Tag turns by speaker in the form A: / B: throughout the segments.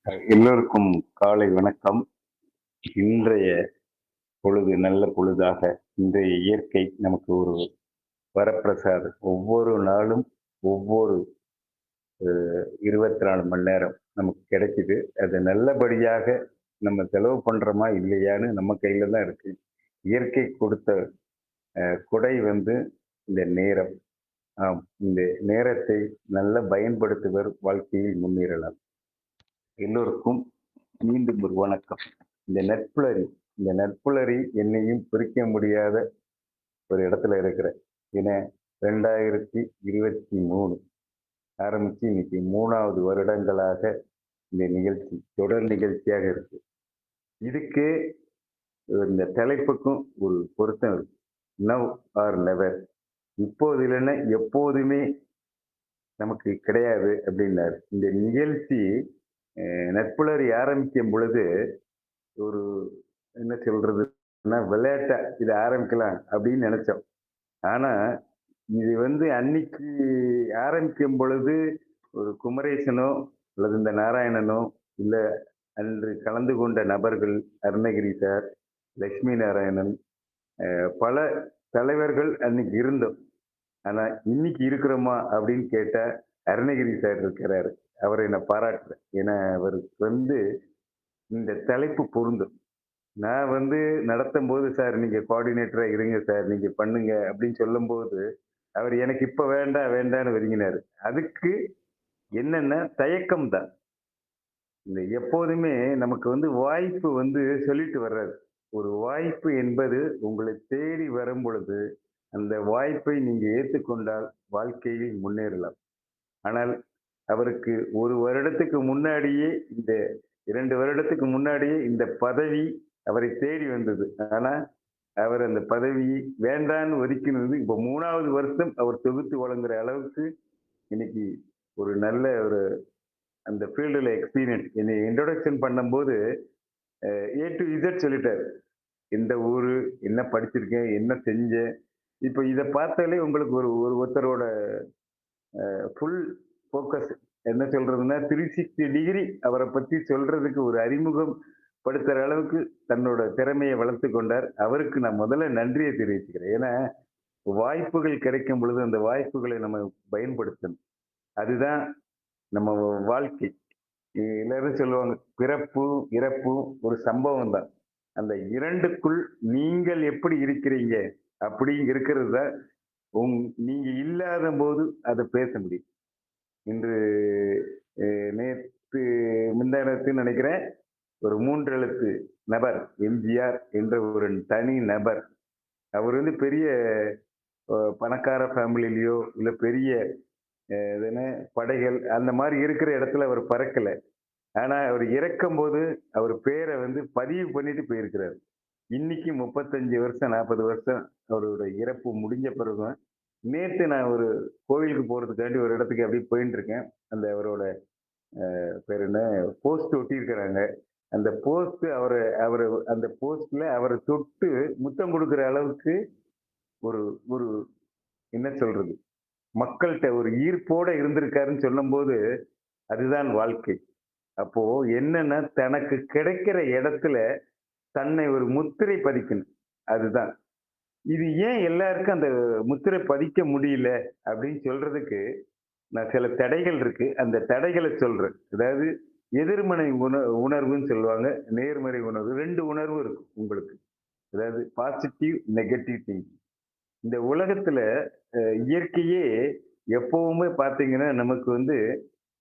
A: எல்லோருக்கும் காலை வணக்கம். இன்றைய பொழுது நல்ல பொழுதாக, இன்றைய இயற்கை நமக்கு ஒரு வரப்பிரசாதம். ஒவ்வொரு நாளும் ஒவ்வொரு 24 மணி நேரம் நமக்கு கிடைக்குது. அது நல்லபடியாக நம்ம செலவு பண்றோமா இல்லையான்னு நம்ம கையில தான் இருக்கு. இயற்கை கொடுத்த கொடை வந்து இந்த நேரம். ஆம், இந்த நேரத்தை நல்ல பயன்படுத்துவர் வாழ்க்கையில் முன்னேறலாம். எல்லோருக்கும் மீண்டும் ஒரு வணக்கம். இந்த நட்புலரி இந்த நட்புலரி என்னையும் பிரிக்க முடியாத ஒரு இடத்துல இருக்கிறேன். ஏன்னா 2023 ஆரம்பிச்சு இன்னைக்கு 3வது வருடங்களாக இந்த நிகழ்ச்சி தொடர் நிகழ்ச்சியாக இருக்கு. இதுக்கு இந்த தலைப்புக்கும் ஒரு பொருத்தம் இருக்கு. Now are never. இப்போது இல்லைன்னா எப்போதுமே நமக்கு கிடையாது அப்படின்னாரு. இந்த நிகழ்ச்சி நட்புலரி ஆரம்பிக்கும் பொழுது ஒரு என்ன சொல்றதுன்னா விளையாட்டா இதை ஆரம்பிக்கலாம் அப்படின்னு நினைச்சோம். ஆனா இது வந்து அன்னைக்கு ஆரம்பிக்கும் பொழுது ஒரு குமரேசனோ அல்லது இந்த நாராயணனோ இல்ல அன்று கலந்து கொண்ட நபர்கள் அருணகிரி சார், லட்சுமி நாராயணன், பல தலைவர்கள் அன்னைக்கு இருந்தோம். ஆனா இன்னைக்கு இருக்கிறோமா அப்படின்னு கேட்டா அருணகிரி சார் இருக்கிறாரு. அவரை நான் பாராட்டுறேன். ஏன்னா அவருக்கு வந்து இந்த தலைப்பு பொருந்தும். நான் வந்து நடத்தும் போது சார் நீங்க கோஆர்டினேட்டரா இருங்க சார் நீங்க பண்ணுங்க அப்படின்னு சொல்லும் போது அவர் எனக்கு இப்ப வேண்டாம் வேண்டான்னு ஒதுங்கினாரு. அதுக்கு என்னன்னா தயக்கம் தான். இந்த எப்போதுமே நமக்கு வந்து வாய்ப்பு வந்து சொல்லிட்டு வர்றாரு. ஒரு வாய்ப்பு என்பது உங்களை தேடி வரும் பொழுது அந்த வாய்ப்பை நீங்க ஏற்றுக்கொண்டால் வாழ்க்கையில் முன்னேறலாம். ஆனால் அவருக்கு ஒரு வருடத்துக்கு முன்னாடியே இந்த 2 வருடத்துக்கு முன்னாடியே இந்த பதவி அவரை தேடி வந்தது. ஆனா அவர் அந்த பதவி வேண்டான்னு ஒதுக்கினது இப்ப 3வது வருஷம் அவர் தொகுத்து வழங்குற அளவுக்கு இன்னைக்கு ஒரு நல்ல ஒரு அந்த ஃபீல்டுல எக்ஸ்பீரியன்ஸ் என்னை இன்ட்ரோடக்ஷன் பண்ணும்போது ஏ டு இசட் சொல்லிட்டாரு. எந்த ஊரு, என்ன படிச்சிருக்கேன், என்ன செஞ்சேன். இப்ப இத பார்த்தாலே உங்களுக்கு ஒரு ஒரு ஒருத்தரோட ஃபுல் ஃபோக்கஸ் என்ன சொல்றதுன்னா 360 டிகிரி அவரை பத்தி சொல்றதுக்கு ஒரு அறிமுகம் படுத்துற அளவுக்கு தன்னோட திறமையை வளர்த்து கொண்டார். அவருக்கு நான் முதல்ல நன்றியை தெரிவிச்சுக்கிறேன். ஏன்னா வாய்ப்புகள் கிடைக்கும் பொழுது அந்த வாய்ப்புகளை நம்ம பயன்படுத்தணும். அதுதான் நம்ம வாழ்க்கை. எல்லாரும் சொல்லுவாங்க பிறப்பு இறப்பு ஒரு சம்பவம் தான். அந்த இரண்டுக்குள் நீங்கள் எப்படி இருக்கிறீங்க அப்படி இருக்கிறது தான் நீங்க இல்லாத போது அதை பேச முடியும். இன்று நேற்று முந்தானத்துன்னு நினைக்கிறேன் ஒரு 3 எழுத்து நபர் எம்ஜிஆர் என்ற ஒரு தனி நபர். அவர் வந்து பெரிய பணக்கார ஃபேமிலிலயோ இல்ல பெரிய இது என்ன படைகள் அந்த மாதிரி இருக்கிற இடத்துல அவர் பறக்கல. ஆனா அவர் இறக்கும்போது அவர் பேரை வந்து பதிவு பண்ணிட்டு போயிருக்கிறார். இன்னைக்கு 35 வருஷம் 40 வருஷம் அவரோட இறப்பு முடிஞ்ச பிறகு நேத்து நான் ஒரு கோவிலுக்கு போறதுக்காண்டி ஒரு இடத்துக்கு அப்படியே போயிட்டு இருக்கேன். அந்த அவரோட பேர் என்ன போஸ்ட் ஒட்டியிருக்கிறாங்க. அந்த போஸ்ட் அவரை அவரை அந்த போஸ்ட்ல அவரை தொட்டு முத்தம் கொடுக்கிற அளவுக்கு ஒரு ஒரு என்ன சொல்றது மக்கள்கிட்ட ஒரு ஈர்ப்போட இருந்திருக்காருன்னு சொல்லும்போது அதுதான் வாழ்க்கை. அப்போ என்னன்னா தனக்கு கிடைக்கிற இடத்துல தன்னை ஒரு முத்திரை பதிக்கணும். அதுதான். இது ஏன் எல்லாருக்கும் அந்த முத்திரை பதிக்க முடியல அப்படின்னு சொல்றதுக்கு நான் சில தடைகள் இருக்கு. அந்த தடைகளை சொல்றேன். அதாவது எதிர்மறை உணர்வுன்னு சொல்லுவாங்க. நேர்மறை உணர்வு. 2 உணர்வு இருக்கு உங்களுக்கு. அதாவது பாசிட்டிவ், நெகட்டிவ் திங்கிங். இந்த உலகத்துல இயற்கையே எப்பவுமே பார்த்தீங்கன்னா, நமக்கு வந்து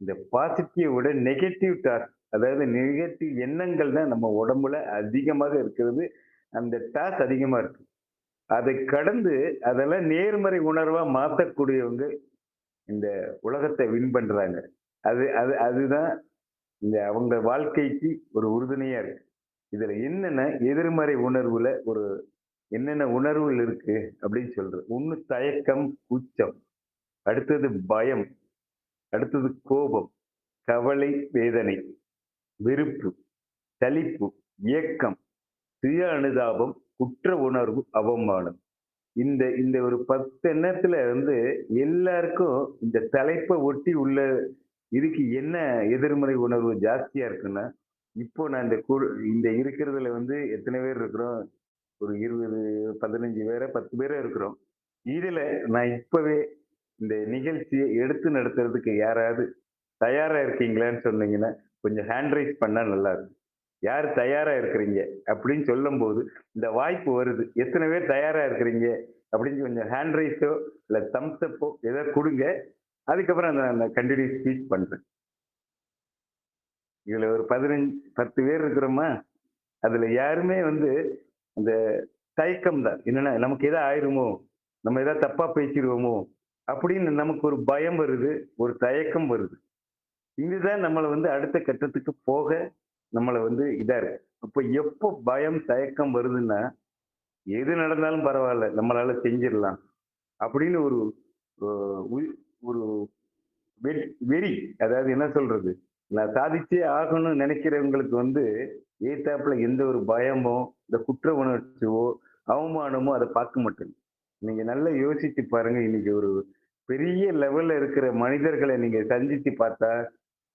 A: இந்த பாசிட்டிவ் விட நெகட்டிவ் டாக் அதாவது நெகட்டிவ் எண்ணங்கள் தான் நம்ம உடம்புல அதிகமாக இருக்கிறது. அந்த டாஸ் அதிகமா இருக்கு. அதை கடந்து அதெல்லாம் நேர்மறை உணர்வா மாத்தக்கூடியவங்க இந்த உலகத்தை வின் பண்றாங்க. அதுதான் இந்த அவங்க வாழ்க்கைக்கு ஒரு உறுதுணையா இருக்கு. இதுல என்னன்னா எதிர்மறை உணர்வுல ஒரு என்னென்ன உணர்வுகள் இருக்கு அப்படின்னு சொல்றது. ஒண்ணு தயக்கம், கூச்சம். அடுத்தது பயம். அடுத்தது கோபம், கவலை, வேதனை, வெறுப்பு, சலிப்பு, ஏக்கம், சுய அனுதாபம், குற்ற உணர்வு, அவமானம். இந்த இந்த ஒரு 10 எண்ணத்துல வந்து எல்லாருக்கும் இந்த தலைப்பை ஒட்டி உள்ள இதுக்கு என்ன எதிர்மறை உணர்வு ஜாஸ்தியா இருக்குன்னா, இப்போ நான் இந்த இருக்கிறதுல வந்து எத்தனை பேர் இருக்கிறோம்? ஒரு 20, 15 பேரோ, 10 பேரோ இருக்கிறோம். இதுல நான் இப்பவே இந்த நிகழ்ச்சிய எடுத்து நடத்துறதுக்கு யாராவது தயாரா இருக்கீங்களான்னு சொன்னீங்கன்னா, கொஞ்சம் ஹேண்ட் ரைஸ் பண்ணா நல்லா இருக்கும். யார் தயாரா இருக்கிறீங்க? அப்படின்னு சொல்லும்போது, இந்த வாய்ப்பு வருது. எத்தன பேர் தயாரா இருக்கிறீங்க? அப்படின்னு கொஞ்சம் ஹேண்ட் ரைஸோ, இல்ல தம்ஸ் அப்போ ஏதோ குடுங்க. அதுக்கப்புறம் நான் கன்டினியூ ஸ்பீச் பண்றேன். இதுல ஒரு 15, 10 பேர் இருக்கிறோமா? அதுல யாருமே வந்து அந்த தயக்கம் தான். என்னன்னா, நமக்கு ஏதா ஆயிருமோ? நம்ம ஏதாவது தப்பா பேசிருவோமோ? அப்படின்னு நமக்கு ஒரு பயம் வருது. ஒரு தயக்கம் வருது. இதுதான் நம்மள வந்து அடுத்த கட்டத்துக்கு போக நம்மள வந்து இதா இருக்கு. அப்ப எப்போ பயம், தயக்கம் வருதுன்னா, எது நடந்தாலும் பரவால்ல. நம்மளால செஞ்சிரலாம். அப்படின்னு ஒரு அ உய் ஒரு வெறி வெறி. அதாவது என்ன சொல்றது? நான் சாதிச்சே ஆகணும்னு நினைக்கிறவங்களுக்கு வந்து, எதுத்தாப்புல எந்த ஒரு பயமோ, இந்த குற்ற உணர்ச்சியோ, அவமானமோ அத பார்க்க மாட்டேங்க. நீங்க நல்லா யோசிச்சு பாருங்க. இன்னைக்கு ஒரு பெரிய லெவல்ல இருக்கிற மனிதர்கள நீங்க சந்திச்சு பார்த்தா,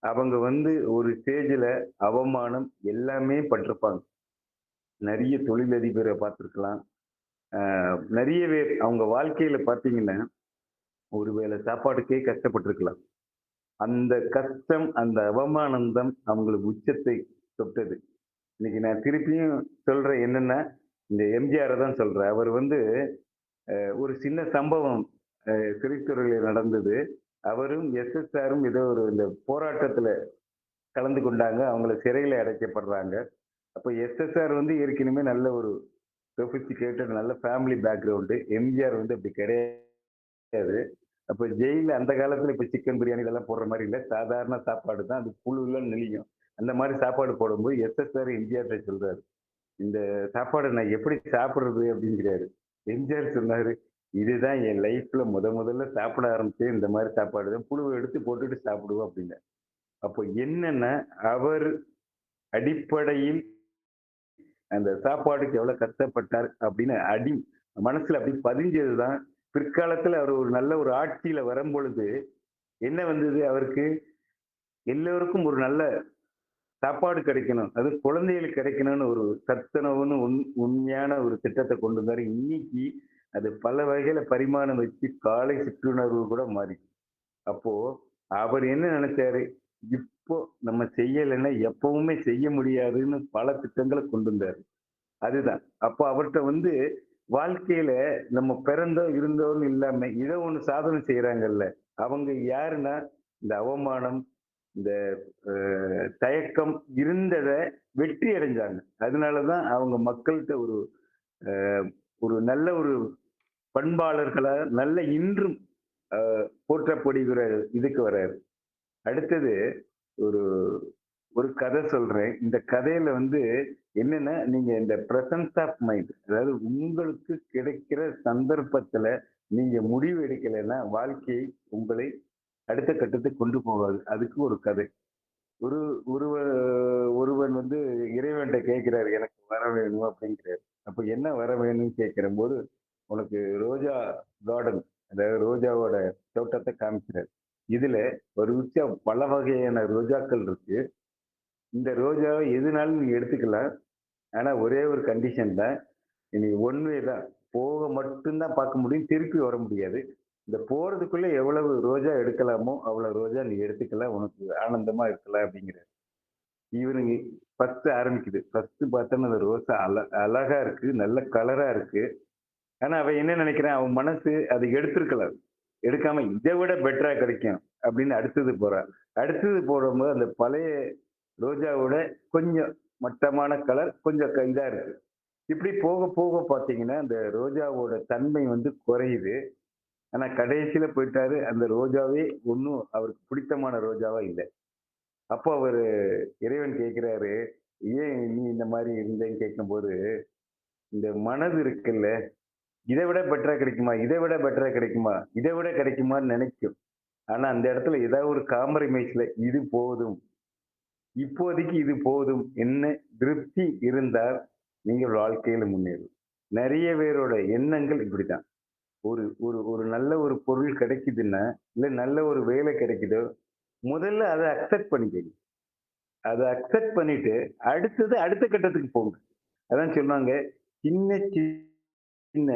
A: அவங்க வந்து ஒரு ஸ்டேஜ்ல அவமானம் எல்லாமே பட்டிருப்பாங்க. நெறைய தொழிலதிபர பார்த்திருக்கலாம். நெறைய பேர் அவங்க வாழ்க்கையில பார்த்தீங்கன்னா, ஒரு வேள சாப்பாட்டுக்கே கஷ்டப்பட்டுருக்கலாம். அந்த கஷ்டம், அந்த அவமானம் தான் அவங்களுக்கு உச்சத்தை தொட்டது. இன்னைக்கு நான் திருப்பியும் சொல்றேன் என்னன்னா, இந்த எம்ஜிஆர தான் சொல்றேன். அவர் வந்து ஒரு சின்ன சம்பவம் திரைத்துறையில நடந்தது. அவரும் எஸ்.எஸ்.ஆரும் ஏதோ ஒரு இந்த போராட்டத்துல கலந்து கொண்டாங்க. அவங்கள சிறையில அடைக்கப்படுறாங்க. அப்ப எஸ்.எஸ்.ஆர் வந்து ஏற்கனவே நல்ல ஒரு சொபிஸ்டிகேட்டட் நல்ல ஃபேமிலி பேக்ரவுண்டு. எம்ஜிஆர் வந்து அப்படி கிடையாது. அப்ப ஜெயில்ல அந்த காலத்துல இப்ப சிக்கன் பிரியாணி இதெல்லாம் போடுற மாரி இல்ல. சாதாரண சாப்பாடு தான். அது புழுலாம் நெளியும். அந்த மாரி சாப்பாடு போடும்போது எஸ்.எஸ்.ஆர் எம்ஜிஆர்ட்ட சொல்றாரு. "இந்த சாப்பாட நான் எப்படி சாப்பிடுறது?" அப்படிங்கிறாரு. எம்ஜிஆர் சொன்னாரு, "இதுதான் என் லைஃப்ல முதல்ல சாப்பிட ஆரம்பிச்சே இந்த மாரி சாப்பாடு தான். புழுவ எடுத்து போட்டுட்டு சாப்பிடுவோம்" அப்படின்னாரு. அப்போ என்னன்னா, அவர் அடிப்படையில் அந்த சாப்பாட்டுக்கு எவ்வளவு கஷ்டப்பட்டார் அப்படின்னு மனசுல அப்படி பதிஞ்சதுதான். பிற்காலத்துல அவர் ஒரு நல்ல ஒரு ஆட்சியில வரும்பொழுது என்ன வந்தது அவருக்கு? எல்லோருக்கும் ஒரு நல்ல சாப்பாடு கிடைக்கணும். அதுவும் குழந்தைகளுக்கு கிடைக்கணும்னு ஒரு சத்துணவுன்னு உண்மையான ஒரு திட்டத்த கொண்டு வந்தாரு. இன்னைக்கு அது பல வகையில பரிமாணம் வச்சு காலை சிற்றுணர்வு கூட மாறிச்சு. அப்போ அவர் என்ன நினைச்சாரு? இப்போ நம்ம செய்யலைன்னா எப்பவுமே செய்ய முடியாதுன்னு பல திட்டங்கள கொண்டு வந்தாரு. அதுதான். அப்போ அவர்ட்ட வந்து வாழ்க்கையில நம்ம பிறந்தோம், இருந்தோம்ன்னு இல்லாம ஏதோ ஒண்ணு சாதனை செய்றாங்கல்ல. அவங்க யாருன்னா, இந்த அவமானம், இந்த அ தயக்கம் இருந்தத வெற்றி அடைஞ்சாங்க. அதனால தான் அவங்க மக்கள்ட்ட ஒரு அ ஒரு நல்ல ஒரு பண்பாளர்களா, நல்ல இன்றும் அ போற்றப்படுகிற இதுக்கு வராரு. அடுத்தது ஒரு ஒரு கதை சொல்றேன். இந்த கதையில வந்து என்னன்னா, நீங்க இந்த பிரசன்ஸ் ஆஃப் மைண்ட் அதாவது உங்களுக்கு கிடைக்கிற சந்தர்ப்பத்துல நீங்க முடிவு எடுக்கலைன்னா, வாழ்க்கை உங்களை அடுத்த கட்டத்துக்கு கொண்டு போகாது. அதுக்கு ஒரு கதை. ஒரு ஒருவ ஒருவன் வந்து இறைவன்ட்ட கேட்கிறாரு, "எனக்கு வரம் வேணும்" அப்படிங்கிறாரு. அப்ப என்ன வரம் வேணும்னு கேட்கிறம்போது, "உனக்கு ரோஜா கார்டன் அதாவது ரோஜாவோட தோட்டத்த காமிக்கிறாரு. இதுல ஒரு பல வகையான ரோஜாக்கள் இருக்கு. இந்த ரோஜாவ எதுனாலும் நீ எடுத்துக்கலாம். ஆனா ஒரே ஒரு கண்டிஷன் தான். நீ ஒன் வே தான். போக மட்டும் தான் பார்க்க முடியும். திருப்பி வர முடியாது. இந்த போறதுக்குள்ள எவ்வளவு ரோஜா எடுக்கலாமோ, அவ்வளவு ரோஜா நீ எடுத்துக்கலாம். உனக்கு ஆனந்தமா இருக்கலாம் அப்படிங்கிறாரு. இவனுங்க ஃபர்ஸ்ட் ஆரம்பிக்குது. ஃபர்ஸ்ட் பார்த்தோன்னா அந்த ரோசா அழகா இருக்கு. நல்ல கலரா இருக்கு. ஆனா அவன் என்ன நினைக்கிறான், அவன் மனசு அத எடுத்திருக்கலாம். எடுக்காம இத விட பெட்டரா கிடைக்கும் அப்படின்னு அடுத்தது போறான். அடுத்தது போடும்போது அந்த பழைய ரோஜாவோட கொஞ்சம் மட்டமான கலர், கொஞ்சம் இதா இருக்கு. இப்படி போக போக பார்த்தீங்கன்னா, அந்த ரோஜாவோட தன்மை வந்து குறையுது. ஆனா கடைசியில போயிட்டாரு. அந்த ரோஜாவே ஒண்ணும் அவருக்கு பிடித்தமான ரோஜாவா இல்ல. அப்போ அவரு இறைவன் கேட்கிறாரு, "ஏன் நீ இந்த மாரி இருந்தேன்னு?" கேட்கும்போது, "இந்த மனது இருக்குல்ல, இத விட பெட்டரா கிடைக்குமா? இத விட பெட்டரா கிடைக்குமா? இத விட கிடைக்குமான்னு நினைக்கும். ஆனா அந்த இடத்துல ஏதாவது ஒரு காம்ப்ரமைஸ்ல இது போதும். இப்போதைக்கு இது போதும். என்ன திருப்தி இருந்தால் நீங்கள் வாழ்க்கையில முன்னேறும்." நெறைய பேரோட எண்ணங்கள் இப்படித்தான். ஒரு ஒரு ஒரு நல்ல ஒரு பொருள் கிடைக்குதுன்னா, இல்ல நல்ல ஒரு வேலை கிடைக்குதோ, முதல்ல அத அக்செப்ட் பண்ணிக்கங்க. அத அக்செப்ட் பண்ணிட்டு, அடுத்தது அடுத்த கட்டத்துக்கு போங்க. அதான் சொன்னாங்க, சின்ன சின்ன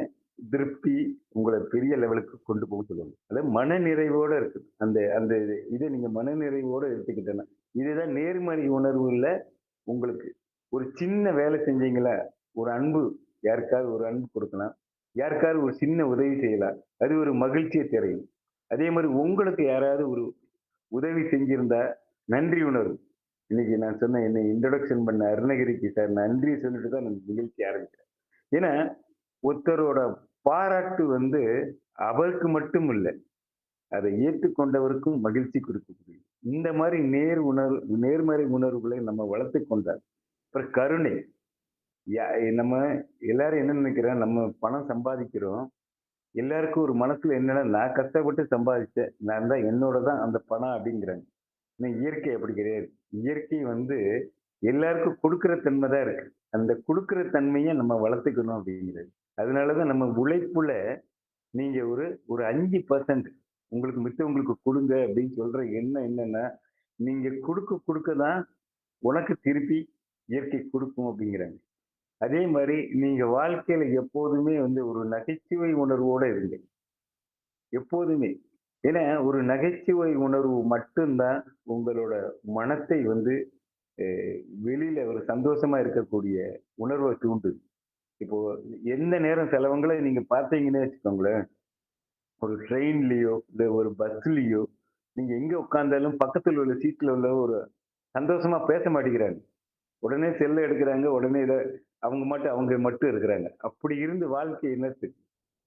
A: திருப்தி உங்கள பெரிய லெவலுக்கு கொண்டு போகும்னு சொல்லுவாங்க. அதாவது மனநிறைவோட இருக்கு. அந்த அந்த இத நீங்க மனநிறைவோட எடுத்துக்கிட்டேன்னா, இதுதான் நேர்மறை உணர்வுல உங்களுக்கு. ஒரு சின்ன வேலை செஞ்சீங்களா, ஒரு அன்பு யாருக்காவது ஒரு அன்பு குடுக்கலாம். யாருக்காவது ஒரு சின்ன உதவி செய்யலாம். அது ஒரு மகிழ்ச்சிய தரும். அதே மாரி உங்களுக்கு யாராவது ஒரு உதவி செஞ்சிருந்தா, நன்றி உணர்வு. இன்னைக்கு நான் சொன்ன என்னை இன்ட்ரோடக்ஷன் பண்ண அருணகிரிக்கு சார் நன்றி சொல்லிட்டு தான் நான் நிகழ்ச்சி ஆரம்பிக்கிறேன். ஏன்னா, ஒருத்தரோட பாராட்டு வந்து அவருக்கு மட்டும் இல்ல. அதை ஏற்றுக்கொண்டவருக்கும் மகிழ்ச்சி கொடுக்கக்கூடியது. இந்த மாரி நேர்மறை உணர்வுகளை நம்ம வளர்த்துக் கொண்டால், அப்புறம் கருணை. யா நம்ம எல்லாரும் என்ன நினைக்கிறோம், நம்ம பணம் சம்பாதிக்கிறோம். எல்லாருக்கும் ஒரு மனசுல என்னன்னா, நான் கஷ்டப்பட்டு சம்பாதிச்சேன். நான் தான் என்னோட தான் அந்த பணம் அப்படிங்கிறாங்க. ஆனா இயற்கை அப்படி கிடையாது. இயற்கை வந்து எல்லாருக்கும் குடுக்குற தன்மை தான் இருக்கு. அந்த குடுக்குற தன்மைய நம்ம வளர்த்துக்கணும் அப்படிங்கிறது. அதனால தான் நம்ம உழைப்புல நீங்க ஒரு ஒரு 5% உங்களுக்கு மித்தவங்களுக்கு குடுங்க அப்படின்னு சொல்ற எண்ணம் என்னன்னா, நீங்க குடுக்க தான் உனக்கு திருப்பி இயற்கை குடுக்கும் அப்படிங்கிறாங்க. அதே மாரி நீங்க வாழ்க்கையில எப்போதுமே வந்து ஒரு நகைச்சுவை உணர்வோட இருங்க. எப்போதுமே. ஏன்னா ஒரு நகைச்சுவை உணர்வு மட்டும் தான் உங்களோட மனத்தை வந்து அ வெளியில ஒரு சந்தோஷமா இருக்கக்கூடிய உணர்வ தூண்டுது. இப்போ எந்த நேரம் சிலவங்கள நீங்க பார்த்தீங்கன்னே வச்சுக்கோங்களேன், ஒரு ட்ரெயின்லயோ, இல்ல ஒரு பஸ்லயோ, நீங்க எங்க உட்கார்ந்தாலும் பக்கத்துல உள்ள சீட்ல உள்ள ஒரு சந்தோஷமா பேச மாட்டேங்கிறாங்க. உடனே செல்ல எடுக்குறாங்க. உடனே அவங்க மட்டும் இருக்கிறாங்க. அப்படி இருந்து வாழ்க்கை என்னத்துக்கு?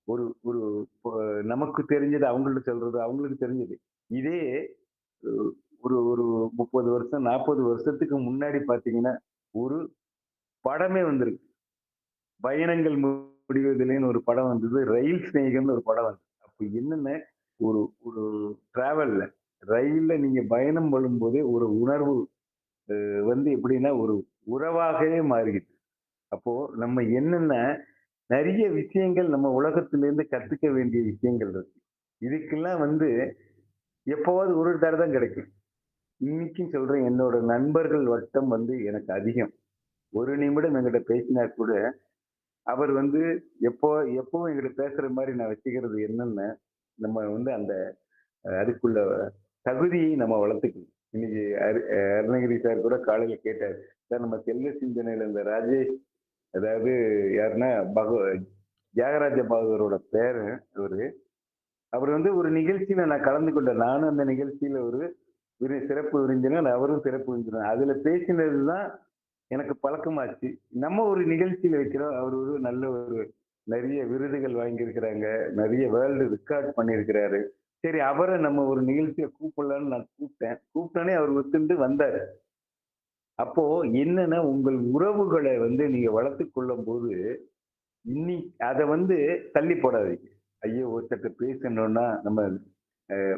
A: ஒரு ஒரு பொ நமக்கு தெரிஞ்சது அவங்கள்ட்ட சொல்றது, அவங்களுக்கு தெரிஞ்சது. இதே அ ஒரு ஒரு 30 வருஷம், 40 வருஷத்துக்கு முன்னாடி பார்த்தீங்கன்னா, ஒரு படமே வந்திருக்கு. பயணங்கள் முடிவதில்லைன்னு ஒரு படம் வந்தது. ரயில் சிநேகிதம்னு ஒரு படம் வந்தது. அப்ப என்னன்னா, ஒரு ஒரு டிராவல்ல ரயில்ல நீங்க பயணம் பண்ணும்போதே ஒரு உணர்வு வந்து எப்படின்னா, ஒரு உறவாகவே மாறிடுது. அப்போ நம்ம என்னன்னா, நெறைய விஷயங்கள் நம்ம உலகத்திலிருந்து கத்துக்க வேண்டிய விஷயங்கள் இருக்கு. இதுக்கெல்லாம் வந்து எப்பவாவது ஒரு தடவ தான் கிடைக்கும். இன்னைக்கும் சொல்றேன் என்னோட நண்பர்கள் வட்டம் வந்து எனக்கு அதிகம். ஒரு நிமிடம் என்கிட்ட பேசினா கூட, அவர் வந்து எப்போ எப்பவும் என்கிட்ட பேசுற மாரி நான் வச்சுக்கிறது என்னன்னா, நம்ம வந்து அந்த அதுக்குள்ள தகுதியை நம்ம வளர்த்துக்கணும். இன்னைக்கு அருணகிரி சார் கூட காலையில கேட்டாரு. சார் நம்ம செல்வ சிந்தனையில இந்த ராஜேஷ் அதாவது யாருன்னா தியாகராஜ பாகவதரோட பேரன் அவரு. அவர் வந்து ஒரு நிகழ்ச்சியில நான் கலந்து கொண்டேன். நானும் அந்த நிகழ்ச்சியில ஒரு சிறப்பு விருந்தினர், அவரும் சிறப்பு விருந்தினர். அதுல பேசினதுதான் எனக்கு பழக்கமாச்சு. நம்ம ஒரு நிகழ்ச்சியில வைக்கிறோம். அவர் ஒரு நல்ல ஒரு நெறைய விருதுகள் வாங்கியிருக்கிறாங்க. நெறைய வேர்ல்டு ரெக்கார்ட் பண்ணியிருக்கிறாரு. சரி அவர நம்ம ஒரு நிகழ்ச்சிய கூப்பிடலான்னு நான் கூப்பிட்டேன். கூப்பிட்டோனே அவர் ஒத்துண்டு வந்தாரு. அப்போ என்னன்னா, உங்கள் உறவுகள வந்து நீங்க வளர்த்துக் கொள்ளும்போது, இன்னி அத வந்து தள்ளி போடாதீங்க. ஐயோ! ஒருத்தர்ட்ட பேசணும்னா நம்ம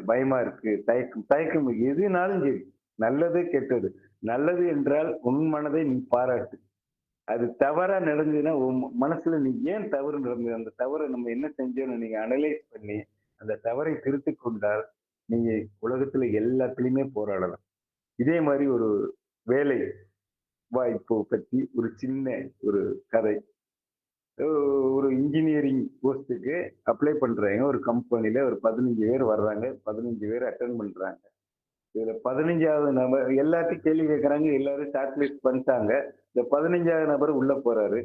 A: பயமா இருக்கு. தயக்கம் தயக்கம் எதுனாலும் சரி. நல்லது, கெட்டது. நல்லது என்றால் உன் மனதை நீ பாராட்டு. அது தவறா நடந்ததுன்னா, உன் மனசுல நீ ஏன் தவறு நடந்தது? அந்த தவற நம்ம என்ன செஞ்சோம்னு நீங்க அனலைஸ் பண்ணி, அந்த தவறை திருத்திக் கொண்டால், நீங்க உலகத்துல எல்லாத்துலயுமே போராடலாம். இதே மாரி ஒரு வேலை வாய்ப்பு பத்தி ஒரு சின்ன ஒரு கதை. அ ஒரு இன்ஜினியரிங் போஸ்ட்டுக்கு அப்ளை பண்றாங்க. ஒரு கம்பெனில ஒரு 15 பேர் வர்றாங்க. 15 பேர் அட்டெண்ட் பண்றாங்க. இதுல 15வது நபர் எல்லாத்தையும் கேள்வி கேட்கறாங்க. எல்லாரும் ஷார்ட் லிஸ்ட் பண்ணிட்டாங்க. இந்த 15வது நபர் உள்ள போறாரு.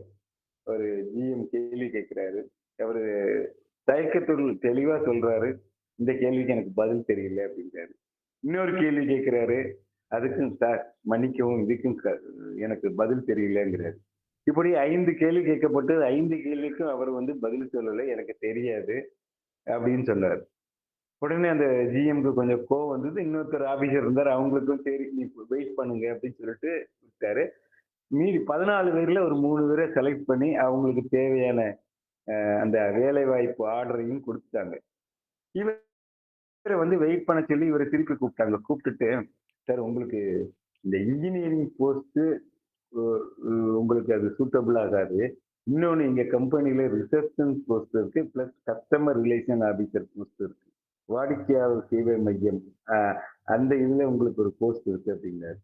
A: ஒரு ஜிஎம் கேள்வி கேட்கிறாரு. அவரு தயக்கத்துடன் தெளிவா சொல்றாரு. இந்த கேள்விக்கு எனக்கு பதில் தெரியல அப்படிங்கிறாரு. இன்னொரு கேள்வி கேட்கிறாரு. அதுக்கும் சார் மன்னிக்கவும் இதுக்கும் எனக்கு பதில் தெரியலங்கிறாரு. இப்படி 5 கேள்வி கேட்கப்பட்டு 5 கேள்விக்கும் அவர் வந்து பதில் சொல்லல. எனக்கு தெரியாது அப்படின்னு சொன்னாரு. உடனே அந்த ஜிஎம்க்கு கொஞ்சம் கோவம் வந்தது. இன்னொருத்தர் ஆபீசர் இருந்தாரு. அவங்களுக்கும் சரி நீ வெயிட் பண்ணுங்க அப்படின்னு சொல்லிட்டு விட்டாரு. மீதி 14 பேர்ல ஒரு 3 பேரை செலக்ட் பண்ணி அவங்களுக்கு தேவையான அந்த வேலை வாய்ப்பு ஆர்டரையும் குடுத்துட்டாங்க. இவர வந்து வெயிட் பண்ண சொல்லி இவர திருப்பி கூப்பிட்டாங்க. கூப்பிட்டுட்டு, சார் உங்களுக்கு இந்த இன்ஜினியரிங் போஸ்ட் உ உ உங்களுக்கு அது சூட்டபிள் ஆகாது. இன்னொன்னு எங்க கம்பெனில ரிசப்ஷன் போஸ்ட் இருக்கு. Plus customer relation officer post இருக்கு. வாடிக்கையாளர் சேவை மையம். அ அந்த இதுல உங்களுக்கு ஒரு போஸ்ட் இருக்கு அப்படிங்கிறாரு.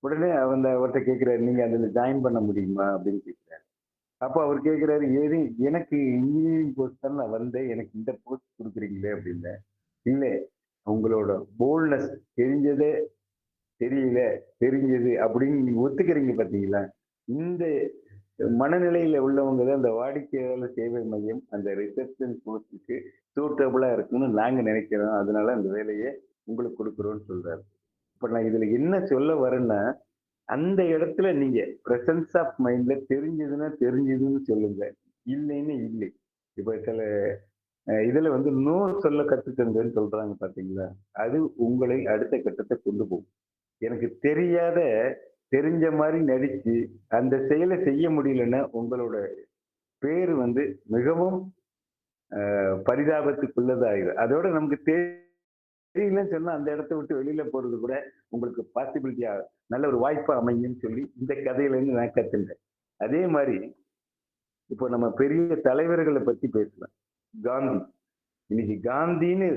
A: உடனே அவர்ட்ட கேட்கிறாரு, நீங்க அதுல ஜாயின் பண்ண முடியுமா அப்படின்னு கேட்கிறாரு. அப்ப அவர் கேட்கிறாரு, ஏது எனக்கு இன்ஜினியரிங் போஸ்ட் தான் நான் வந்தேன். எனக்கு இந்த போஸ்ட் குடுக்குறீங்களே அப்படின்னேன். இல்ல உங்களோட போல்ட்னஸ் தெரிஞ்சதே தெரியல, தெரிஞ்சது அப்படின்னு நீங்க ஒத்துக்கிறீங்க பார்த்தீங்களா? இந்த மனநிலையில உள்ளவங்க தான் இந்த வாடிக்கையாளர் சேவை மையம் அந்த ரிசப்ஷன் போஸ்ட்டுக்கு சூட்டபிளா இருக்குன்னு நாங்க நினைக்கிறோம். அதனால அந்த வேலைய உங்களுக்கு குடுக்குறோம்னு சொல்றாரு. இப்ப நான் இதுல என்ன சொல்ல வரேன்னா, அந்த இடத்துல நீங்க பிரசன்ஸ் ஆஃப் மைண்ட்ல தெரிஞ்சதுன்னா தெரிஞ்சதுன்னு சொல்லுங்க. இல்லைன்னு இல்லை. இப்ப சில இதுல வந்து நோ சொல்ல கத்துக்கங்கன்னு சொல்றாங்க பார்த்தீங்களா? அது உங்களை அடுத்த கட்டத்த கொண்டு போகும். எனக்கு தெரியாத, தெரிஞ்ச மாரி நடிச்சு, அந்த செயல செய்ய முடியலன்னா, உங்களோட பேரு வந்து மிகவும் பரிதாபத்துக்குள்ளதாயிரும். அதோட நமக்கு தெரியலன்னு சொன்னா, அந்த இடத்த விட்டு வெளியில போறது கூட உங்களுக்கு பாசிபிலிட்டியா நல்ல ஒரு வாய்ப்பா அமையும்ன்னு சொல்லி, இந்த கதையிலேருந்து நான் கத்துண்டேன். அதே மாரி, இப்போ நம்ம பெரிய தலைவர்கள பத்தி பேசலாம். காந்தி. இன்னைக்கு காந்தின்னு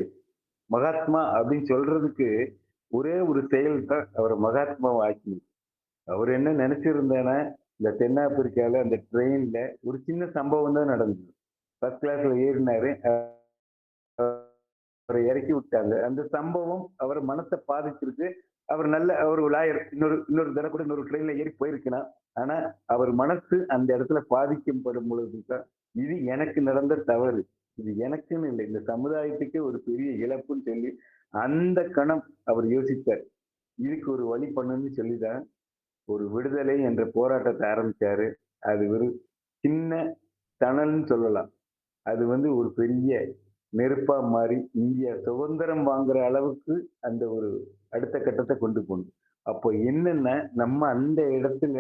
A: மகாத்மா அப்படின்னு சொல்றதுக்கு, ஒரே ஒரு செயல் தான் அவர மகாத்மாவ ஆக்கினது. அவர் என்ன நினைச்சிருந்தேன்னா, இந்த தென்னாப்பிரிக்கால அந்த ட்ரெயின்ல ஒரு சின்ன சம்பவம் தான் நடந்தது. ஃபர்ஸ்ட் கிளாஸ்ல ஏறினாரு. அவர இறக்கி விட்டாங்க. அந்த சம்பவம் அவர் மனச பாதிச்சிருக்கு. அவர் ஒரு லாயர். இன்னொரு தடவ கூட இன்னொரு ட்ரெயின்ல ஏறி போயிருக்கலாம். ஆனா, அவர் மனசு அந்த இடத்துல பாதிக்கப்படும் பொழுது தான், இது எனக்கு நடந்த தவறு. இது எனக்குன்னு இல்ல. இந்த சமுதாயத்துக்கே ஒரு பெரிய இழப்புன்னு சொல்லி, அந்த கணம் அவர் யோசித்தார். இதுக்கு ஒரு வழி பண்ணணும்னு சொல்லி தான் ஒரு விடுதலை என்ற போராட்டத்த ஆரம்பிச்சாரு. அது ஒரு சின்ன தணல்ன்னு சொல்லலாம். அது வந்து ஒரு பெரிய நெருப்பா மாறி இந்தியா சுதந்திரம் வாங்குற அளவுக்கு அந்த ஒரு அடுத்த கட்டத்த கொண்டு போணும். அப்போ என்னன்னா, நம்ம அந்த இடத்துல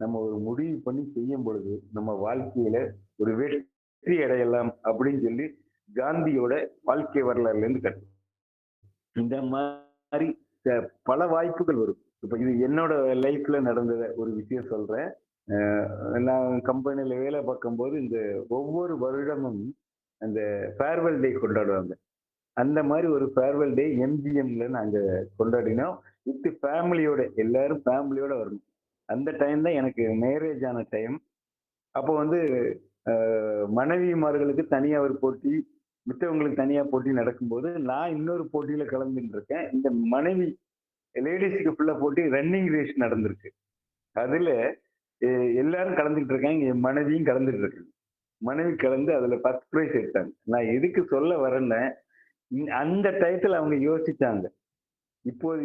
A: நம்ம ஒரு முடிவு பண்ணி செய்யும் பொழுது, நம்ம வாழ்க்கையில ஒரு வெற்றி அடையலாம் அப்படின்னு சொல்லி காந்தியோட வாழ்க்கை வரலாறுல இருந்து இந்த மாரி பல வாய்ப்புகள் வரும். இப்ப இது என்னோட லைஃப்ல நடந்த ஒரு விஷயம் சொல்றேன். அ நான் கம்பெனில வேலை பார்க்கும்போது, இந்த ஒவ்வொரு வருடமும் அந்த ஃபேர்வெல் டே கொண்டாடுவாங்க. அந்த மாரி ஒரு ஃபேர்வெல் டே எம்ஜிஎம்ல நாங்க கொண்டாடினோம். வித் ஃபேமிலியோட எல்லாரும் ஃபேமிலியோட வரணும். அந்த டைம் தான் எனக்கு மேரேஜ் ஆன டைம். அப்போ வந்து அ மனைவிமார்களுக்கு தனியா ஒரு போட்டி, மித்தவங்களுக்கு தனியா போட்டி நடக்கும்போது, நான் இன்னொரு போட்டியில கலந்துட்டு இருக்கேன். இந்த மனைவி லேடீஸ்க்கு ஃபுல்லா போட்டி ரன்னிங் ரேஸ் நடந்திருக்கு. அதுல எ எல்லாரும் கலந்துட்டு இருக்காங்க. என் மனைவியும் கலந்துட்டு இருக்காங்க. மனைவி கலந்து அதுல ஃபர்ஸ்ட் பிரைஸ் எடுத்தாங்க. நான் எதுக்கு சொல்ல வரேன்னா, அந்த டயத்துல அவங்க யோசிச்சாங்க. இப்போது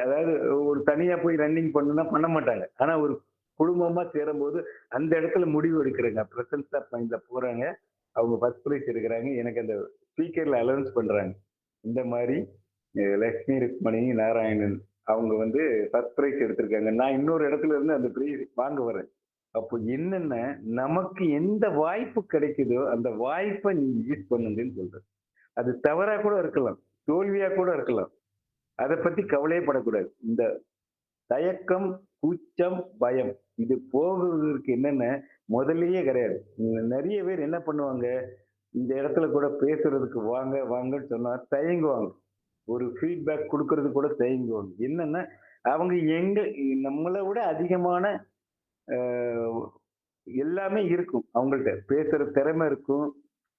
A: அதாவது ஒரு தனியா போய் ரன்னிங் பண்ணணும்னா பண்ண மாட்டாங்க. ஆனா ஒரு குடும்பமா சேரும்போது அந்த இடத்துல முடிவு எடுக்கிறேங்க. பிரசன்ஸ் ஆஃப் மைண்ட்ல போறாங்க. அவங்க ஃபர்ஸ்ட் பிரைஸ் எடுக்குறாங்க. எனக்கு அந்த ஸ்பீக்கர்ல அலௌன்ஸ் பண்றாங்க. இந்த மாரி லட்சுமி ருக்மணி நாராயணன் அவங்க வந்து ஃபர்ஸ்ட் பிரைஸ் எடுத்திருக்காங்க. நான் இன்னொரு இடத்துல இருந்து அந்த பிரைஸ் வாங்க வரேன். அப்போ என்னன்னா, நமக்கு எந்த வாய்ப்பு கிடைக்குதோ, அந்த வாய்ப்ப நீங்க யூஸ் பண்ணுங்கன்னு சொல்றேன். அது தவறா கூட இருக்கலாம். தோல்வியா கூட இருக்கலாம். அத பத்தி கவலையே படக்கூடாது. இந்த தயக்கம், கூச்சம், பயம் இது போகுவதற்கு என்னென்ன முதல்லயே கிடையாது. நெறைய பேர் என்ன பண்ணுவாங்க, இந்த இடத்துல கூட பேசுறதுக்கு வாங்க, வாங்கன்னு சொன்னா தயங்குவாங்க. ஒரு ஃபீட்பேக் குடுக்கறதுக்கு கூட தயங்குவாங்க. என்னன்னா, அவங்க எங்க நம்மள விட அதிகமான அ எல்லாமே இருக்கும் அவங்கள்ட்ட. பேசுற திறமை இருக்கும்.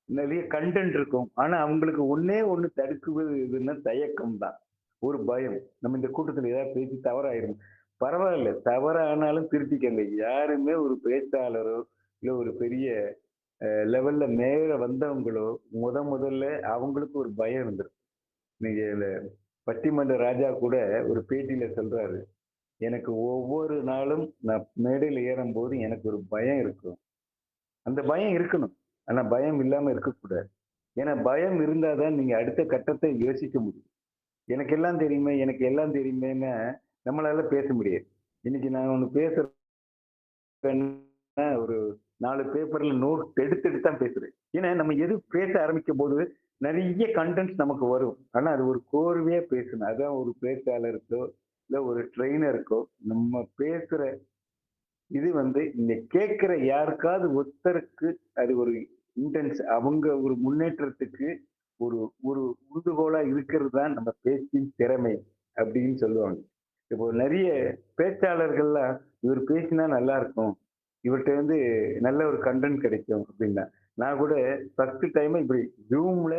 A: நெறைய கன்டென்ட் இருக்கும். ஆனா அவங்களுக்கு ஒண்ணே ஒண்ணு தடுக்குவது எதுன்னா தயக்கம் தான். ஒரு பயம். நம்ம இந்த கூட்டத்துல ஏதாவது பேசி தவறாயிரும். பரவாயில்ல. தவறானாலும் திருத்திக்கங்க. யாருமே ஒரு பேச்சாளரோ, இல்ல ஒரு பெரிய லெவல்ல மேல வந்தவங்களோ, முதல்ல அவங்களுக்கு ஒரு பயம் இருந்திரும். நீங்க இந்த பட்டிமன்ற ராஜா கூட ஒரு பேட்டியில சொல்றாரு. எனக்கு ஒவ்வொரு நாளும் நான் மேடையில ஏறும்போது எனக்கு ஒரு பயம் இருக்கும். அந்த பயம் இருக்கணும். ஆனா பயம் இல்லாம இருக்கக்கூடாது. ஏன்னா பயம் இருந்தா தான் நீங்க அடுத்த கட்டத்த யோசிக்க முடியும். எனக்கு எல்லாம் தெரியுமே, எனக்கு எல்லாம் தெரியுமேன்னா நம்மளால பேச முடியாது. இன்னைக்கு நான் ஒண்ணு பேசுறேன்னா ஒரு 4 பேப்பர்ல நோட் எடுத்து எடுத்து தான் பேசுறேன். ஏன்னா நம்ம எது பேச ஆரம்பிக்கும்போது நெறைய கன்டென்ட்ஸ் நமக்கு வரும். ஆனா அது ஒரு கோர்வையா பேசணும். அதான் ஒரு பேச்சாளருக்கோ, இல்ல ஒரு ட்ரெய்னருக்கோ நம்ம பேசுற இது வந்து இந்த கேட்கிற யாருக்காவது ஒருத்தருக்கு அது ஒரு அவங்க ஒரு முன்னேற்றத்துக்கு ஒரு ஒரு உந்துகோலா இருக்கிறது தான் நம்ம பேச்சின் திறமை. அப்படின்னு சொல்லுவாங்க. இப்போ நிறைய பேச்சாளர்கள்லாம் இவர் பேசினா நல்லா இருக்கும். இவர்ட்ட வந்து நல்ல ஒரு கன்டென்ட் கிடைக்கும் அப்படின்னா. நான் கூட ஃபர்ஸ்ட் டைம் இப்படி Zoomல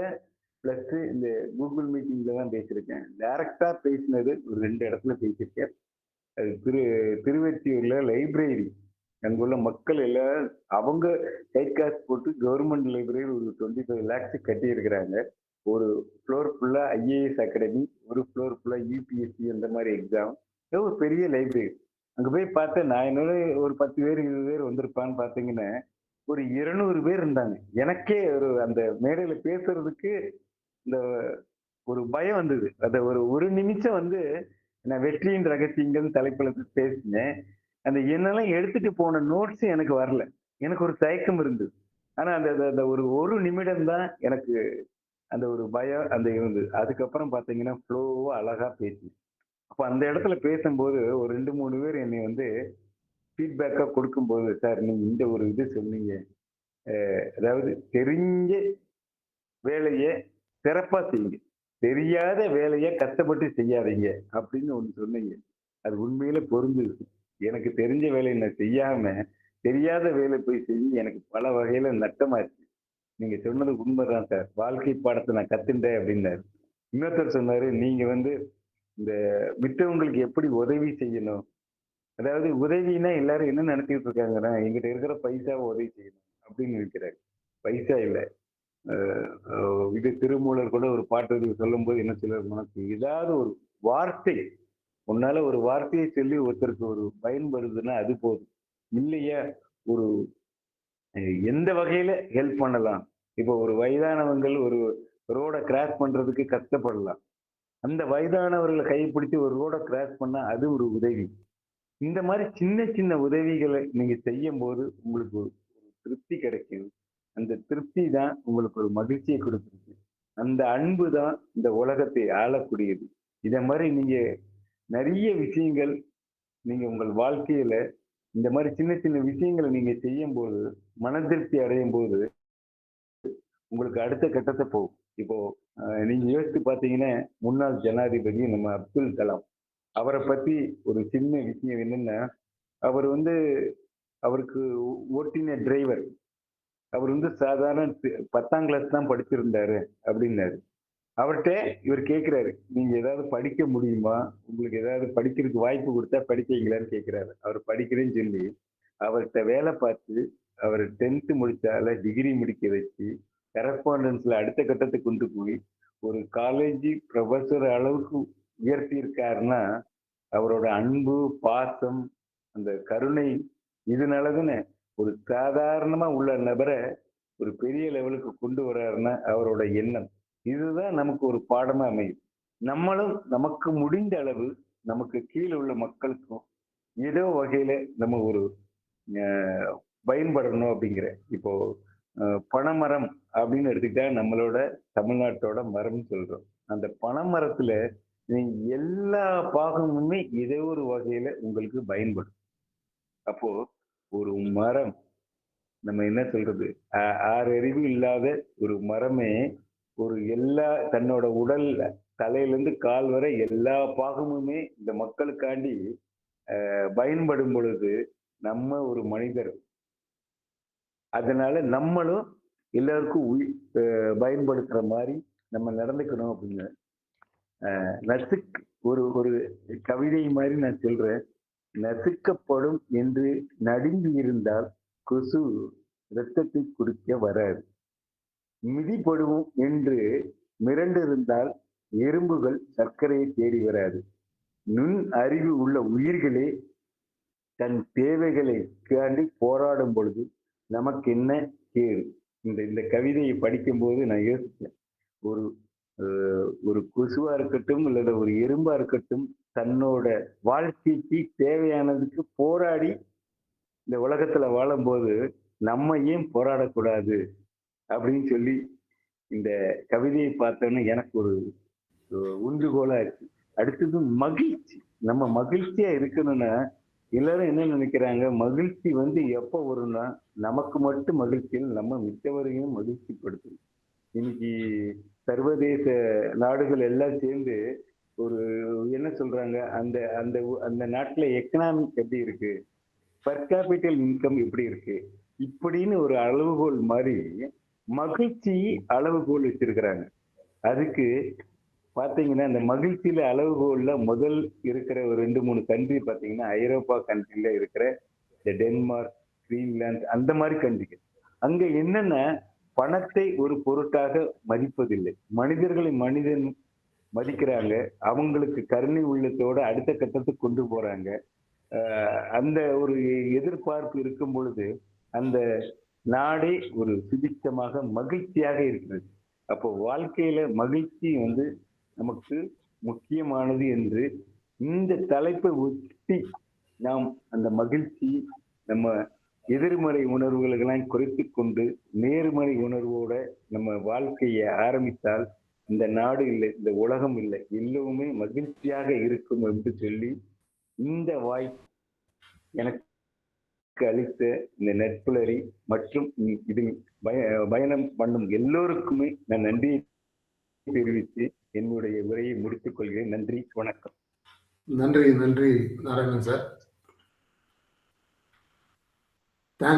A: பிளஸ் இந்த Google மீட்டிங்ல தான் பேசியிருக்கேன். டைரக்ட்டா பேசினது ஒரு 2 இடத்துல பேசியிருக்கேன். அது திருவெற்றியூர்ல லைப்ரரி. அங்குள்ள மக்கள் எல்லாரும் அவங்க கை காசு போட்டு கவர்மெண்ட் லைப்ரரி ஒரு 25 லேக்ஸ் கட்டியிருக்கிறாங்க. ஒரு ஃப்ளோர் ஃபுல்லா ஐஏஎஸ் அகாடமி, ஒரு ஃப்ளோர் ஃபுல்லா யுபிஎஸ்சி அந்த மாதிரி எக்ஸாம். ஒரு பெரிய லைப்ரரி. அங்க போய் பார்த்தேன் நான் என்னோட ஒரு 10 பேர் 20 பேர் வந்திருப்பான்னு பார்த்தீங்கன்னா, ஒரு 200 பேர் இருந்தாங்க. எனக்கே ஒரு அந்த மேடையில பேசுறதுக்கு இந்த ஒரு பயம் வந்தது. அத ஒரு நிமிஷம் வந்து நான் வெற்றியின் ரகசியங்கள் தலைப்புல பேசினேன். அந்த என்னெல்லாம் எடுத்துட்டு போன நோட்ஸ் எனக்கு வரல. எனக்கு ஒரு தயக்கம் இருந்தது. ஆனா அந்த அந்த அந்த ஒரு நிமிடம் தான் எனக்கு அந்த ஒரு பயம் அந்த இருந்தது. அதுக்கப்புறம் பார்த்தீங்கன்னா, ஃப்ளோவா அழகா பேசினேன். அப்ப அந்த இடத்துல பேசும்போது ஒரு 2, 3 பேர் என்னைய வந்து ஃபீட்பேக்கா குடுக்கும்போது, "சார் நீங்க இந்த ஒரு இது சொன்னீங்க. அதாவது தெரிஞ்ச வேலைய சிறப்பா செய்யுங்க. தெரியாத வேலைய கஷ்டப்பட்டு செய்யாதீங்க." அப்படின்னு ஒண்ணு சொன்னீங்க. அது உண்மையிலே பொருந்துது. எனக்கு தெரிஞ்ச வேலைய நான் செய்யாம, தெரியாத வேலை போய் செஞ்சு எனக்கு பல வகையில நட்டமாச்சு. நீங்க சொன்னது உண்மைதான் சார். வாழ்க்கை பாடத்த நான் கத்துண்டேன் அப்படின்னாரு. இன்னொருத்தர் சொன்னாரு, நீங்க வந்து இந்த மித்தவங்களுக்கு எப்படி உதவி செய்யணும்? அதாவது உதவின்னா எல்லாரும் என்ன நினைச்சுட்டு இருக்காங்கன்னா, என்கிட்ட இருக்கிற பைசாவ உதவி செய்யணும் அப்படின்னு நினைக்கிறாங்க. பைசா இல்ல. அ அ இது திருமூலர் கூட ஒரு பாட்டு சொல்லும்போது என்ன சொல்லுவாரு, உனக்கு ஏதாவது ஒரு வார்த்தை, உன்னால ஒரு வார்த்தையை சொல்லி ஒருத்தருக்கு ஒரு பயன்படுதுன்னா அது போதும். இல்லையா, ஒரு எந்த வகையில ஹெல்ப் பண்ணலாம். இப்போ ஒரு வயதானவங்கள் ஒரு ரோட கிராஸ் பண்றதுக்கு கஷ்டப்படலாம். அந்த வயதானவர்கள கைப்பிடிச்சு ஒரு ரோட கிராஸ் பண்ணா அது ஒரு உதவி. இந்த மாரி சின்ன சின்ன உதவிகளை நீங்க செய்யும்போது உங்களுக்கு ஒரு திருப்தி கிடைக்குது. அந்த திருப்தி தான் உங்களுக்கு ஒரு மகிழ்ச்சிய குடுக்குது. அந்த அன்பு தான் இந்த உலகத்தை ஆளக்கூடியது. இத மாரி நீங்க நெறைய விஷயங்கள் நீங்க உங்கள் வாழ்க்கையில இந்த மாரி சின்ன சின்ன விஷயங்கள நீங்க செய்யும்போது, மன திருப்தி அடையும்போது, உங்களுக்கு அடுத்த கட்டத்த போகும். இப்போ நீங்க யோசிச்சு பார்த்தீங்கன்னா, முன்னாள் ஜனாதிபதி நம்ம அப்துல் கலாம். அவர பத்தி ஒரு சின்ன விஷயம் என்னன்னா, அவர் வந்து அவருக்கு ஓட்டின டிரைவர். அவர் வந்து சாதாரண 10ஆம் கிளாஸ் தான் படிச்சிருந்தாரு அப்டின்னாரு. அவர்ட்ட இவர் கேட்கிறாரு, "நீங்க ஏதாவது படிக்க முடியுமா? உங்களுக்கு ஏதாவது படிக்கிறதுக்கு வாய்ப்பு குடுத்தா படிப்பீங்களான்னு?" கேட்கிறாரு. அவர் படிக்கிறேன்னு சொல்லி, அவர்ட்ட வேல பார்த்து, அவரு 10த் முடிச்சால டிகிரி முடிக்க வச்சு, கரஸ்பாண்டன்ஸ்ல அடுத்த கட்டத்துக்கு கொண்டு போய், ஒரு காலேஜ் புரொஃபசர் அளவுக்கு உயர்த்தியிருக்காருன்னா, அவரோட அன்பு, பாசம், அந்த கருணை இதனால தானே ஒரு சாதாரணமா உள்ள நபர ஒரு பெரிய லெவலுக்கு கொண்டு வர்றாருன்னா, அவரோட எண்ணம். இதுதான் நமக்கு ஒரு பாடமா அமையுது. நம்மளும் நமக்கு முடிந்த அளவு, நமக்கு கீழ உள்ள மக்களுக்கும் ஏதோ வகையில நம்ம ஒரு அ பயன்படணும் அப்படிங்கிறேன். இப்போ அ பனைமரம் அப்படின்னு எடுத்துக்கிட்டா நம்மளோட தமிழ்நாட்டோட மரம்னு சொல்றோம். அந்த பனைமரத்துல நீங்க எல்லா பாகமுமே ஏதோ ஒரு வகையில உங்களுக்கு பயன்படும். அப்போ ஒரு மரம் நம்ம என்ன சொல்றது? 6 அறிவு இல்லாத ஒரு மரமே ஒரு எல்லா தன்னோட உடல்ல தலையிலிருந்து கால் வரை எல்லா பாகமுமே இந்த மக்களுக்காண்டி பயன்படும் பொழுது, நம்ம ஒரு மனிதர். அதனால நம்மளும் எல்லாருக்கும் பயன்படுத்துற மாரி நம்ம நடந்துக்கணும் அப்படின்னு. நசுக் ஒரு ஒரு கவிதை மாரி நான் சொல்றேன். நசுக்கப்படும் என்று நடுங்கி இருந்தால் கொசு இரத்தத்தை குடிக்க வராது. மிதிபடுவோம் என்று மிரண்டிருந்தால் எறும்புகள் சர்க்கரையை தேடி வராது. நுண் அறிவு உள்ள உயிர்களே தன் தேவைகளை காண்டி போராடும் பொழுது நமக்கு என்ன கேடு? இந்த இந்த கவிதையை படிக்கும்போது நான் யோசிச்சேன். ஒரு ஒரு கொசுவா இருக்கட்டும், இல்ல ஒரு எறும்பா இருக்கட்டும், தன்னோட வாழ்க்கைக்கு தேவையானதுக்கு போராடி இந்த உலகத்துல வாழும்போது, நம்ம ஏன் போராடக்கூடாது? அப்படின்னு சொல்லி இந்த கவிதையை பார்த்தோன்னே எனக்கு ஒரு ஊன்றுகோலா இருக்கு. அடுத்தது மகிழ்ச்சி. நம்ம மகிழ்ச்சியா இருக்கணும்னா, எல்லாரும் என்ன நினைக்கிறாங்க, மகிழ்ச்சி வந்து எப்ப வரும்னா, நமக்கு மட்டும் மகிழ்ச்சி இல்ல, நம்ம மித்தவரையும் மகிழ்ச்சிப்படுத்தணும். இன்னைக்கு சர்வதேச நாடுகள் எல்லாம் சேர்ந்து ஒரு என்ன சொல்றாங்க, அந்த அந்த அந்த நாட்டுல எக்கனாமிக் எப்படி இருக்கு, பெர் கேபிட்டல் இன்கம் எப்படி இருக்கு, இப்படின்னு ஒரு அளவுகோல் மாதிரி மகிழ்ச்சி அளவுகோல் வச்சிருக்கிறாங்க. அதுக்கு பாத்தீங்கன்னா, இந்த மகிழ்ச்சியில அளவுகோல்ல முதல் இருக்கிற ஒரு 2, 3 கண்ட்ரி பாத்தீங்கன்னா, ஐரோப்பா கண்ட்ரில இருக்கிற இந்த டென்மார்க், கிரீன்லாந்து அந்த மாரி கண்ட்ரிகள். அங்க என்னன்னா, பணத்தை ஒரு பொருட்டாக மதிப்பதில்லை. மனிதர்களை மனிதன் மதிக்கிறாங்க. அவங்களுக்கு கருணை உள்ளத்தோட அடுத்த கட்டத்துக்கு கொண்டு போறாங்க. அந்த ஒரு எதிர்பார்ப்பு இருக்கும் பொழுது, அந்த நாடே ஒரு சுபிட்சமாக மகிழ்ச்சியாக இருக்கிறது. அப்போ வாழ்க்கையில மகிழ்ச்சி வந்து நமக்கு முக்கியமானது என்று இந்த தலைப்பை ஒட்டி நாம் அந்த மகிழ்ச்சி நம்ம எதிர்மறை உணர்வுகளெல்லாம் குறைத்துக் கொண்டு நேர்மறை உணர்வோட நம்ம வாழ்க்கையை ஆரம்பித்தால் இந்த நாடு இல்லை, இந்த உலகம் இல்லை, எல்லோருமே மகிழ்ச்சியாக இருக்கும் என்று சொல்லி இந்த வாய்ப்பு எனக்கு அளித்த இந்த நெற்புலரி மற்றும் இதில் பயணம் பண்ணும் எல்லோருக்குமே நான் நன்றியை தெரிவித்து என்னுடைய உரையை முடித்துக் கொள்கிறேன். நன்றி, வணக்கம்.
B: நன்றி, நன்றி நாராயணன் சார்.